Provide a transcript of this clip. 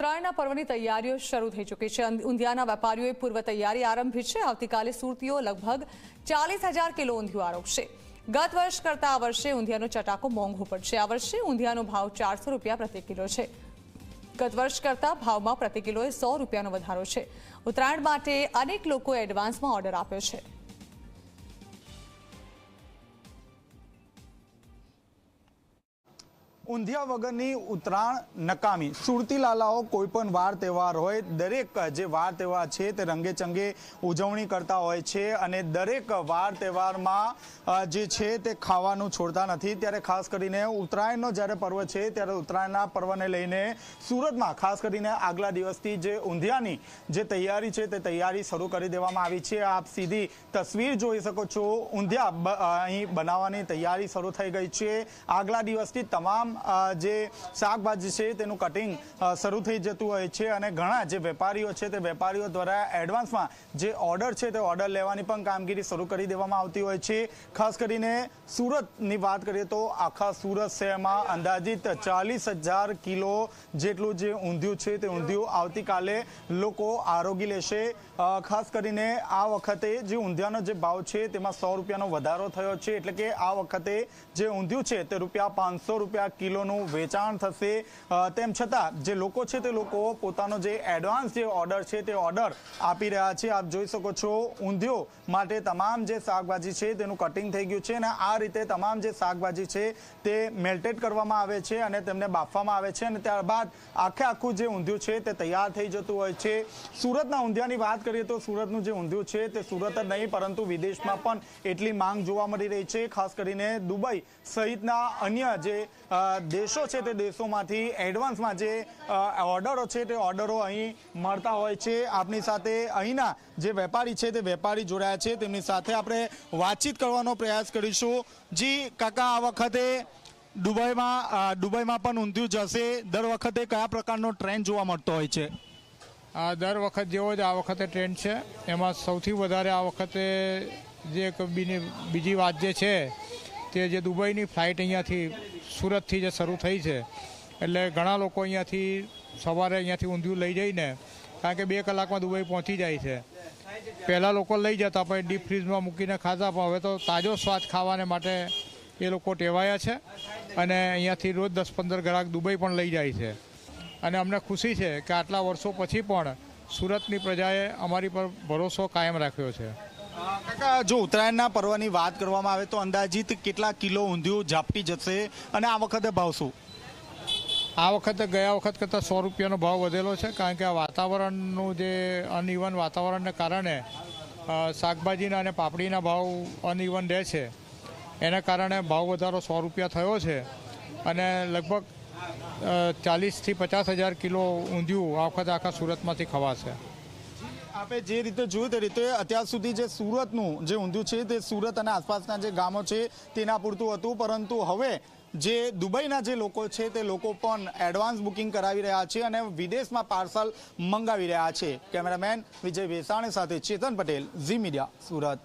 ઉત્તરાયણના પર્વની તૈયારીઓ શરૂ થઈ ચૂકી છે। ઊંધિયાના વેપારીઓએ પૂર્વ તૈયારી આરંભી છે। આવતીકાલે સુરતીઓ લગભગ 40,000 કિલો ઊંધિયું આરોગશે। ગત વર્ષ કરતાં આ વર્ષે ઊંધિયાનો ચટાકો મોંઘો પડશે। આ વર્ષે ઊંધિયાનો ભાવ 400 રૂપિયા પ્રતિ કિલો છે। ગત વર્ષ કરતાં ભાવમાં પ્રતિ કિલોએ 100 રૂપિયાનો વધારો છે। ઉત્તરાયણ માટે અનેક લોકોએ એડવાન્સમાં ઓર્ડર આપ્યો છે। ઊંધિયા વગરની ઉત્તરાયણ નકામી। સુરતી લાલાઓ કોઈ પણ વાર તહેવાર હોય, દરેક જે વાર તહેવાર છે તે રંગેચંગે ઉજવણી કરતા હોય છે અને દરેક વાર તહેવારમાં જે છે તે ખાવાનું છોડતા નથી। ત્યારે ખાસ કરીને ઉત્તરાયણનો જ્યારે પર્વ છે ત્યારે ઉત્તરાયણના પર્વને લઈને સુરતમાં ખાસ કરીને આગલા દિવસથી જે ઊંધિયાની જે તૈયારી છે તે તૈયારી શરૂ કરી દેવામાં આવી છે। આપ સીધી તસવીર જોઈ શકો છો। ઊંધિયા અહીં બનાવવાની તૈયારી શરૂ થઈ ગઈ છે। આગલા દિવસથી તમામ જે શાકભાજી છે તેનું કટિંગ શરૂ થઈ જતું હોય છે અને ઘણા જે વેપારીઓ છે તે વેપારીઓ દ્વારા એડવાન્સમાં જે ઓર્ડર છે તે ઓર્ડર લેવાની પણ કામગીરી શરૂ કરી દેવામાં આવતી હોય છે। ખાસ કરીને સુરતની વાત કરીએ તો આખા સુરત શહેરમાં અંદાજિત 40,000 કિલો જેટલું જે ઊંધિયું છે તે ઊંધિયું આવતીકાલે લોકો આરોગી લેશે। ખાસ કરીને આ વખતે જે ઊંધિયાનો જે ભાવ છે તેમાં 100 રૂપિયાનો વધારો થયો છે, એટલે કે આ વખતે જે ઊંધિયું છે તે ₹500 કિલોનું વેચાણ થશે। તેમ છતાં જે લોકો છે તે લોકો પોતાનો જે એડવાન્સ જે ઓર્ડર છે તે ઓર્ડર આપી રહ્યા છે। આપ જોઈ શકો છો ઊંધિયું માટે તમામ જે શાકભાજી છે તેનું કટિંગ થઈ ગયું છે અને આ રીતે તમામ જે શાકભાજી છે તે મેલ્ટેડ કરવામાં આવે છે અને તેમને બાફવામાં આવે છે અને ત્યારબાદ આખું જે ઊંધિયું છે તે તૈયાર થઈ જતું હોય છે। સુરતના ઊંધિયાની વાત કરીએ તો સુરતનું જે ઊંધિયું છે તે સુરત જ નહીં પરંતુ વિદેશમાં પણ એટલી માંગ જોવા મળી રહી છે। ખાસ કરીને દુબઈ સહિતના અન્ય જે દેશો છે તે દેશોમાંથી એડવાન્સમાં જે ઓર્ડરો છે તે ઓર્ડરો અહીં મળતા હોય છે। આપની સાથે અહીંના જે વેપારી છે તે વેપારી જોડાયા છે, તેમની સાથે આપણે વાતચીત કરવાનો પ્રયાસ કરીશું। જી કાકા, આ વખતે દુબઈમાં પણ ઊંધિયું જશે, દર વખતે કયા પ્રકારનો ટ્રેન્ડ જોવા મળતો હોય છે? દર વખત જેવો જ આ વખતે ટ્રેન્ડ છે। એમાં સૌથી વધારે આ વખતે જે બીજી વાત જે છે તે જે દુબઈની ફ્લાઇટ અહીંયાથી સુરતથી જે શરૂ થઈ છે, એટલે ઘણા લોકો અહીંયાથી સવારે અહીંયાથી ઊંધિયું લઈ જઈને, કારણ કે 2 કલાકમાં દુબઈ પહોંચી જાય છે। પહેલાં લોકો લઈ જતા પણ ડીપ ફ્રીઝમાં મૂકીને ખાતા, પણ હવે તો તાજો સ્વાદ ખાવાને માટે એ લોકો ટેવાયા છે અને અહીંયાથી રોજ 10-15 ગ્રાહક દુબઈ પણ લઈ જાય છે અને અમને ખુશી છે કે આટલા વર્ષો પછી પણ સુરતની પ્રજાએ અમારી પર ભરોસો કાયમ રાખ્યો છે। કાકા, જો ઉત્તરાયણના પર્વની વાત કરવામાં આવે તો અંદાજિત કેટલા કિલો ઊંધિયું ઝાપટી જશે અને આ વખતે ભાવ શું? આ વખતે ગયા વખત કરતાં 100 રૂપિયાનો ભાવ વધેલો છે, કારણ કે આ વાતાવરણનું જે અનઇવન વાતાવરણને કારણે શાકભાજીના અને પાપડીના ભાવ અનઇવન રહે છે, એના કારણે ભાવ વધારો 100 રૂપિયા થયો છે અને લગભગ 40,000 થી 50,000 કિલો ઊંધિયું આ વખતે આખા સુરતમાંથી ખવાશે। આપણે જે રીતે જોયું તે રીતે અત્યાર સુધી જે સુરતનું જે ઊંધિયું છે તે સુરત અને આસપાસના જે ગામો છે તેના પૂરતું હતું, પરંતુ હવે જે દુબઈના જે લોકો છે તે લોકો પણ એડવાન્સ બુકિંગ કરાવી રહ્યા છે અને વિદેશમાં પાર્સલ મંગાવી રહ્યા છે। કેમેરામેન વિજય વેસાણી સાથે ચેતન પટેલ, ઝી મીડિયા, સુરત।